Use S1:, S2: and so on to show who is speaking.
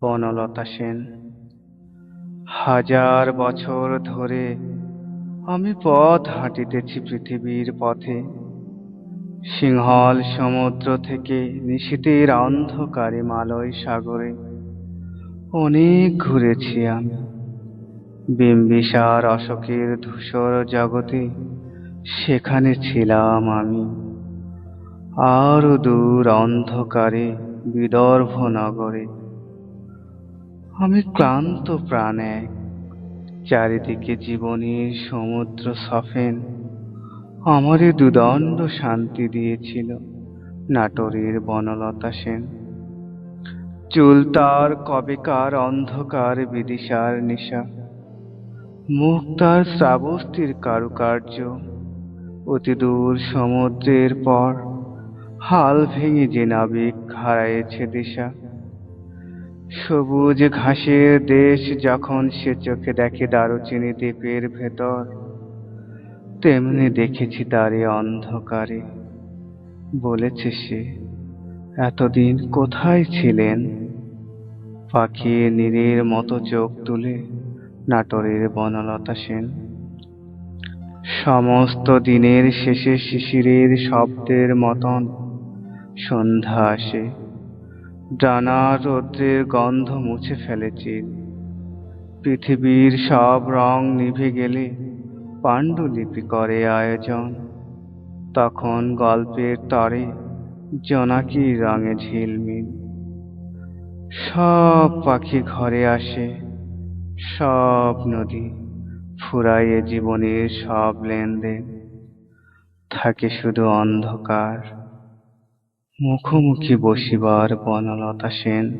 S1: বনলতা সেন। হাজার বছর ধরে আমি পথ হাঁটিতেছি পৃথিবীর পথে, সিংহল সমুদ্র থেকে নিশীথের অন্ধকারে মালয় সাগরে। অনেক ঘুরেছি আমি, বিম্বিসার অশোকের ধূসর জগতে, সেখানে ছিলাম আমি। আরো দূর অন্ধকারে বিদর্ভ নগরে আমি ক্লান্ত প্রাণ এক, চারিদিকে জীবনের সমুদ্র সফেন আমারে দুদণ্ড শান্তি দিয়েছিল নাটোরের বনলতা সেন। চুল তার কবেকার অন্ধকার বিদিশার নিশা, মুখ তার শ্রাবস্তির কারুকার্য। অতিদূর সমুদ্রের পর হাল ভেঙে যে নাবিক হারায়েছে দিশা। সবুজ ঘাসের দেশ যখন সে চোখে দেখে দারুচিনি দ্বীপের ভেতর, তেমনি দেখেছি তারে অন্ধকারে। বলেছে সে, এতদিন কোথায় ছিলেন? পাখি নীরের মতো চোখ তুলে নাটোরের বনলতা সেন। সমস্ত দিনের শেষে শিশিরের শব্দের মতন সন্ধ্যা আসে, ডানার রৌদ্রের গন্ধ মুছে ফেলে চির। পৃথিবীর সব রং নিভে গেলে পাণ্ডুলিপি করে আয়োজন, তখন গল্পের তরে জোনাকির রঙে ঝিলমিল। সব পাখি ঘরে আসে, সব নদী ফুরায়ে জীবনের সব লেনদেন, থাকে শুধু অন্ধকার, মুখোমুখি বসিবার বনলতা সেন।